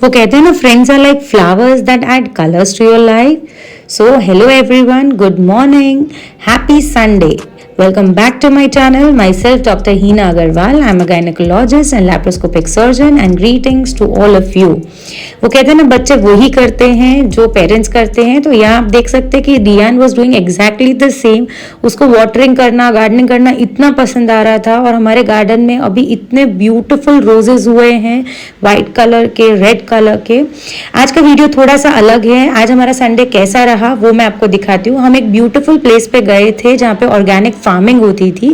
वो कहते हैं ना, friends are like flowers that add colours to your life. So hello everyone, good morning, happy Sunday. Welcome back to my channel. Myself Dr. Hina Agarwal. I am a gynecologist and laparoscopic surgeon and greetings to all of you. वो कहते हैं ना, बच्चे वही करते हैं जो parents करते हैं. तो यहाँ आप देख सकते हैं कि Riyan was doing exactly the same. उसको वाटरिंग करना, गार्डनिंग करना इतना पसंद आ रहा था. और हमारे गार्डन में अभी इतने ब्यूटीफुल रोजेज हुए हैं, वाइट कलर के, रेड कलर के. आज का वीडियो थोड़ा सा अलग है. आज हमारा संडे कैसा रहा वो मैं आपको दिखाती हूँ. हम एक ब्यूटीफुल प्लेस पे गए थे जहाँ पे ऑर्गेनिक फार्मिंग होती थी.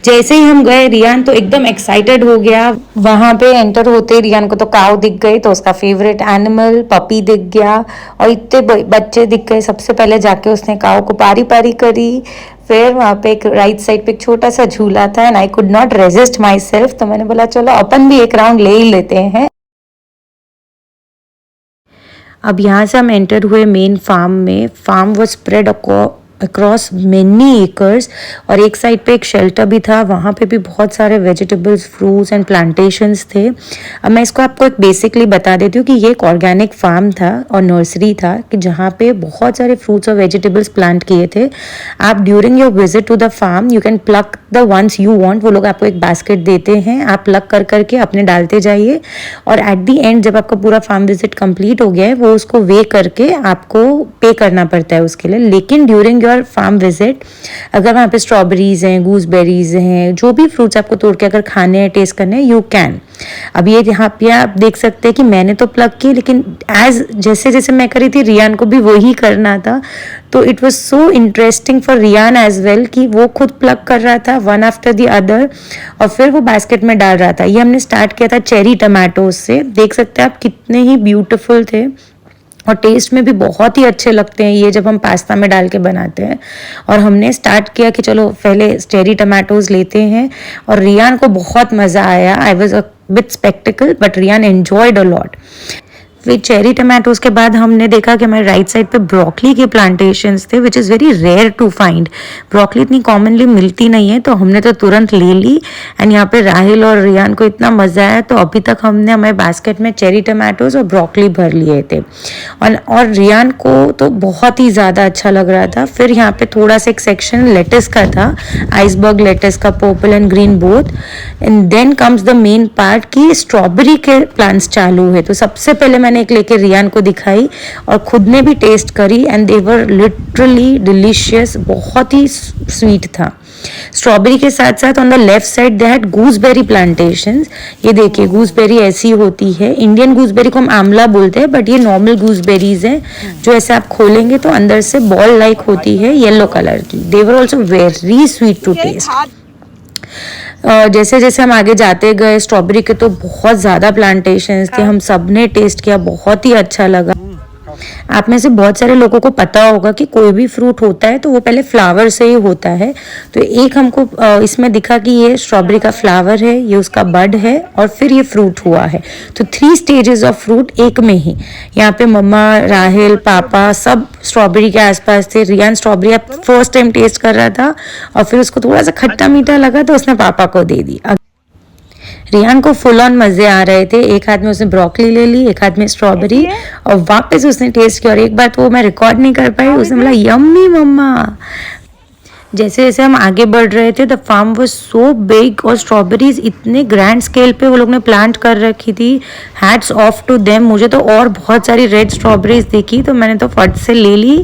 जैसे ही हम गए, रियान तो एकदम एक्साइटेड हो गया. वहां पे एंटर होते ही रियान को तो काऊ दिख गई, तो उसका फेवरेट एनिमल पपी दिख गया और इतने बच्चे दिख गए. सबसे पहले जाके उसने काऊ को पारी पारी करी. फिर वहाँ पे एक राइट साइड पे एक छोटा सा झूला था and I could not resist my self. तो मैंने बोला चलो अपन भी एक राउंड ले ही लेते हैं. अब यहाँ से हम एंटर हुए मेन फार्म में. Farm was spread across many acres और एक साइड पे एक शेल्टर भी था. वहाँ पे भी बहुत सारे वेजिटेबल्स, फ्रूट्स एंड प्लांटेशंस थे. अब मैं इसको आपको एक बेसिकली बता देती हूँ कि ये एक ऑर्गेनिक फार्म था और नर्सरी था कि जहाँ पे बहुत सारे फ्रूट्स और वेजिटेबल्स प्लांट किए थे. आप during your visit to the farm you can pluck the ones you want. वो लोग आपको एक बास्केट देते हैं, आप प्लक कर करके अपने डालते जाइए और एट दी एंड जब आपका पूरा फार्म विजिट कंप्लीट हो गया है वो उसको वे करके आपको पे करना पड़ता है उसके लिए. लेकिन ड्यूरिंग फार्म विजिट अगर वहाँ पे स्ट्रॉबेरीज हैं, गूसबेरीज हैं, जो भी फ्रूट्स आपको तोड़ के अगर खाने हैं, टेस्ट करने हैं, यू कैन. अब ये यहाँ पे आप देख सकते हैं कि मैंने तो प्लग की, लेकिन एज जैसे जैसे मैं करी थी रियान को भी वही करना था. तो it was so interesting for Riyan as well कि वो खुद प्लग कर रहा था वन आफ्टर द अदर और फिर वो बास्केट में डाल रहा था. ये हमने स्टार्ट किया था चेरी टमाटोज से. देख सकते हैं आप कितने ही ब्यूटिफुल थे और टेस्ट में भी बहुत ही अच्छे लगते हैं ये जब हम पास्ता में डाल के बनाते हैं. और हमने स्टार्ट किया कि चलो पहले चेरी टमाटोज लेते हैं और रियान को बहुत मज़ा आया. I was a bit sceptical but Riyan enjoyed a lot. फिर चेरी टमाटोज के बाद हमने देखा कि हमारे राइट साइड पे ब्रोकली के प्लांटेशंस थे which is very rare to find. Broccoli इतनी कॉमनली मिलती नहीं है तो हमने तो तुरंत ले ली. एंड यहाँ पे राहिल और रियान को इतना मज़ा आया तो अभी तक हमने हमारे बास्केट में चेरी टमाटोज और ब्रोकली भर लिए थे. और रियान को तो बहुत ही ज़्यादा अच्छा लग रहा था. फिर यहाँ पे थोड़ा सा एक सेक्शन लेटस का था, आइसबर्ग लेटस का, purple and green both. And then comes the main part कि स्ट्रॉबेरी के प्लांट्स चालू है. तो सबसे पहले मैंने एक लेके रियान को दिखाई और खुद ने भी टेस्ट करी and they were literally delicious. बहुत ही स्वीट था. स्ट्रॉबेरी के साथ साथ on the left side they had gooseberry plantations. ये देखिए गूसबेरी ऐसी होती है. इंडियन गूसबेरी को हम आंवला बोलते हैं बट ये नॉर्मल गूसबेरीज हैं जो ऐसे आप खोलेंगे तो अंदर से बॉल लाइक होती है येलो कलर की. They are also very sweet to taste. जैसे जैसे हम आगे जाते गए स्ट्रॉबेरी के तो बहुत ज़्यादा प्लांटेशंस थे. हम सब ने टेस्ट किया, बहुत ही अच्छा लगा. आप में से बहुत सारे लोगों को पता होगा कि कोई भी फ्रूट होता है तो वो पहले फ्लावर से ही होता है. तो एक हमको इसमें दिखा कि ये स्ट्रॉबेरी का फ्लावर है, ये उसका बड है और फिर ये फ्रूट हुआ है. तो 3 स्टेजेस ऑफ फ्रूट एक में ही. यहाँ पे मम्मा, राहिल, पापा सब स्ट्रॉबेरी के आसपास थे. रियान स्ट्रॉबेरी अब फर्स्ट टाइम टेस्ट कर रहा था और फिर उसको थोड़ा सा खट्टा मीठा लगा तो उसने पापा को दे दी. रियान को फुल ऑन मजे आ रहे थे. एक हाथ में उसने ब्रोकली ले ली, एक हाथ में स्ट्रॉबेरी और वापस उसने टेस्ट किया. और एक बात वो मैं रिकॉर्ड नहीं कर पाई, उसने बोला यम्मी मम्मा. जैसे जैसे हम आगे बढ़ रहे थे the farm was so big और स्ट्रॉबेरीज इतने ग्रैंड स्केल पे वो लोग ने प्लांट कर रखी थी. Hats off to them. मुझे तो और बहुत सारी रेड स्ट्रॉबेरीज देखी तो मैंने तो फट से ले ली,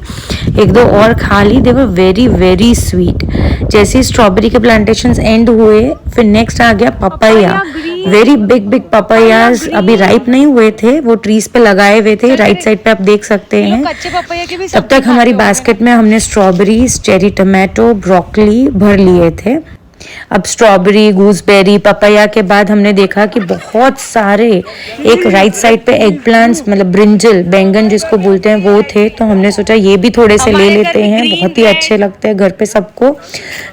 एक दो और खा ली. दे वर वेरी वेरी स्वीट. जैसे स्ट्रॉबेरी के प्लांटेशंस एंड हुए फिर नेक्स्ट आ गया papaya. Very big big papayas अभी राइप नहीं हुए थे, वो ट्रीज पे लगाए हुए थे. राइट साइड पे आप देख सकते हैं. तब तक हमारी बास्केट में हमने स्ट्रॉबेरीज, चेरी टमाटो, ब्रोकली भर लिए थे. अब स्ट्रॉबेरी, गूसबेरी, पपाया के बाद हमने देखा कि बहुत सारे एक राइट साइड पे एग प्लांट्स मतलब ब्रिंजल, बैंगन जिसको बोलते हैं वो थे. तो हमने सोचा ये भी थोड़े से ले लेते हैं, बहुत ही अच्छे लगते हैं घर पे सबको.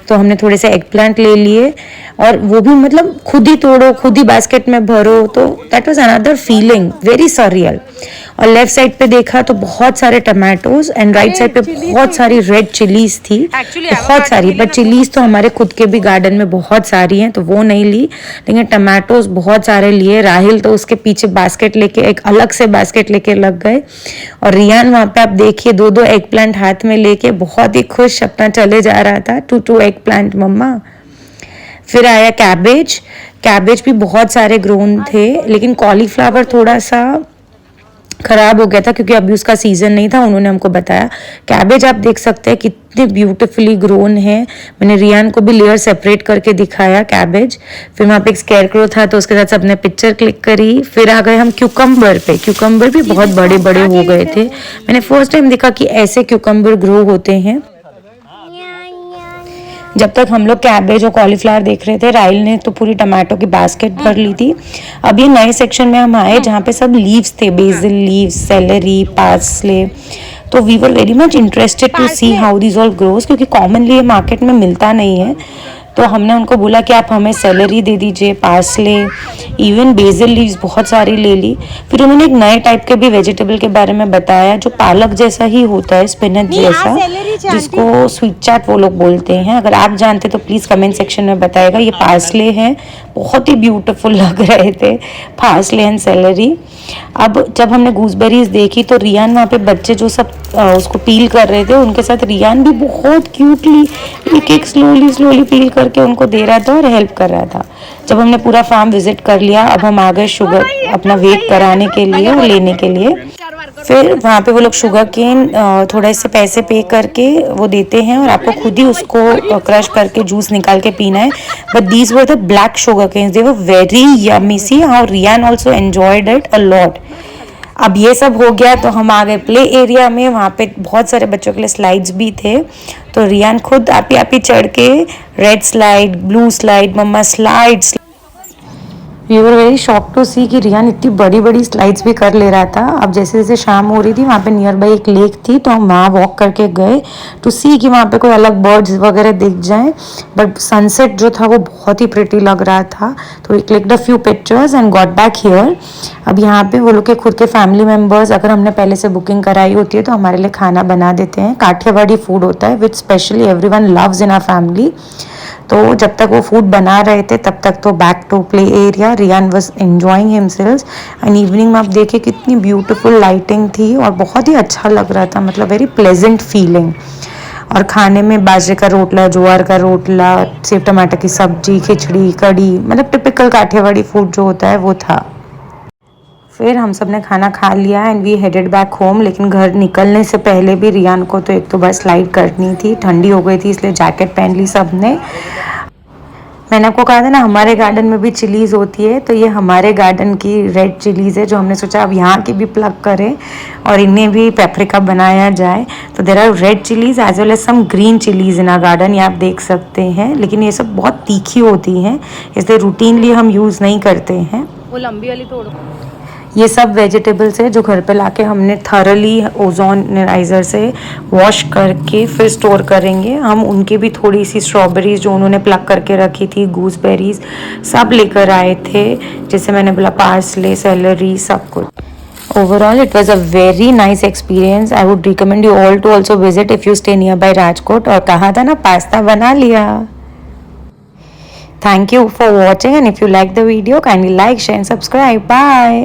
तो हमने थोड़े से एग प्लांट ले लिए और वो भी मतलब खुद ही तोड़ो, खुद ही बास्केट में भरो. तो that was another feeling, very surreal. और लेफ्ट साइड पे देखा तो बहुत सारे टमाटोज एंड राइट साइड पे बहुत सारी रेड चिलीज थी, बहुत सारी। बट चिलीज तो हमारे खुद के भी गार्डन में बहुत सारी हैं तो वो नहीं ली, लेकिन टमाटोज बहुत सारे लिए। राहिल तो उसके पीछे बास्केट लेके, एक अलग से बास्केट लेके लग गए, और रियान वहाँ पे आप देखिए 2-2 एग प्लांट हाथ में लेके बहुत ही खुश अपना चले जा रहा था। 2 एग प्लांट मम्मा। फिर आया कैबेज। कैबेज भी बहुत सारे ग्रोन थे, लेकिन कॉलीफ्लावर थोड़ा सा खराब हो गया था क्योंकि अभी उसका सीजन नहीं था, उन्होंने हमको बताया। कैबेज आप देख सकते हैं कितने ब्यूटीफुली ग्रोन है। मैंने रियान को भी लेयर सेपरेट करके दिखाया कैबेज। फिर वहाँ पे एक स्केयरक्रो था तो उसके साथ सबने पिक्चर क्लिक करी। फिर आ गए हम क्यूकम्बर पे। क्यूकम्बर भी बहुत बड़े बड़े हो गए थे। मैंने फर्स्ट टाइम देखा कि ऐसे क्यूकम्बर ग्रो होते हैं। जब तक हम लोग कैबेज और कॉलीफ्लावर देख रहे थे, राइल ने तो पूरी टमाटो की बास्केट भर ली थी। अब ये नए सेक्शन में हम आए जहाँ पे सब लीव्स थे, बेसिल लीव्स, सेलरी, पार्सले। तो we were very much interested to see how this all grows, क्योंकि कॉमनली ये मार्केट में मिलता नहीं है। तो हमने उनको बोला कि आप हमें सेलरी दे दीजिए, पार्सले, इवन बेसिल लीव्स बहुत सारी ले ली। फिर उन्होंने एक नए टाइप के भी वेजिटेबल के बारे में बताया जो पालक जैसा ही होता है, स्पिनच जैसा, जिसको स्वीट चाट वो लोग बोलते हैं। अगर आप जानते तो प्लीज़ कमेंट सेक्शन में बताएगा। ये पार्सले हैं, बहुत ही ब्यूटीफुल लग रहे थे पार्सले एंड सेलरी। अब जब हमने गूसबेरीज देखी तो रियान वहाँ पे बच्चे जो सब उसको पील कर रहे थे, उनके साथ रियान भी बहुत क्यूटली एक एक स्लोली पील करके उनको दे रहा था और हेल्प कर रहा था। जब हमने पूरा फार्म विजिट कर लिया, अब हम आ गए शुगर अपना वेट कराने के लिए और लेने के लिए। फिर वहाँ पे वो लोग शुगर केन थोड़ा इससे पैसे पे करके वो देते हैं और आपको खुद ही उसको क्रश करके जूस निकाल के पीना है। But these were the black sugar canes, they were very yummy. See how Riyan also enjoyed it a lot. अब ये सब हो गया तो हम आ गए प्ले एरिया में। वहाँ पे बहुत सारे बच्चों के लिए स्लाइड्स भी थे, तो रियान खुद आप ही चढ़ के रेड स्लाइड, ब्लू स्लाइड, मम्मा slides. We were very shock to see कि रियान इतनी बड़ी बड़ी स्लाइड्स भी कर ले रहा था। अब जैसे जैसे शाम हो रही थी, वहाँ पे नियर बाई एक लेक थी, तो हम वहाँ वॉक करके गए टू सी कि वहाँ पे कोई अलग बर्ड्स वगैरह दिख जाए। बट सनसेट जो था वो बहुत ही प्रिटी लग रहा था, तो we clicked a few pictures and got back here. अब यहाँ पे वो लोग के खुद के फैमिली मेम्बर्स, अगर हमने पहले से बुकिंग कराई होती है तो हमारे लिए खाना बना देते हैं। काठियावाड़ी फूड होता है which specially everyone loves in our family. तो जब तक वो फूड बना रहे थे तब तक तो back to play area, Riyan was enjoying himself. And evening में आप देखिए कितनी ब्यूटीफुल लाइटिंग थी और बहुत ही अच्छा लग रहा था, मतलब वेरी प्लेजेंट फीलिंग। और खाने में बाजरे का रोटला, ज्वार का रोटला, सेव टमाटर की सब्जी, खिचड़ी, कढ़ी, मतलब टिपिकल काठियावाड़ी फूड जो होता है वो था। फिर हम सब ने खाना खा लिया and we headed back home. लेकिन घर निकलने से पहले भी रियान को तो एक तो बार स्लाइड करनी थी, ठंडी हो गई थी इसलिए जैकेट पहन ली सब ने। मैंने आपको कहा था ना हमारे गार्डन में भी चिलीज़ होती है, तो ये हमारे गार्डन की रेड चिलीज़ है जो हमने सोचा अब यहाँ की भी प्लग करें और इन्हें भी पेपरिका बनाया जाए। तो there are red chillies as well as some green chillies in our garden, ये आप देख सकते हैं। लेकिन ये सब बहुत तीखी होती हैं, इसलिए रूटीनली हम यूज़ नहीं करते हैं। वो लंबी वाली तोड़। ये सब वेजिटेबल्स है जो घर पे लाके हमने थरली ओजोनाइज़र से वॉश करके फिर स्टोर करेंगे। हम उनकी भी थोड़ी सी स्ट्रॉबेरीज जो उन्होंने प्लग करके रखी थी, गूसबेरीज सब लेकर आए थे, जैसे मैंने बोला पार्सले, सेलरी, सब कुछ। Overall, it was a very nice experience. I would recommend you all to also visit if you stay nearby Rajkot. और कहा था ना पास्ता बना लिया। Thank you for watching, and if you like the video, kindly like, share and subscribe. Bye.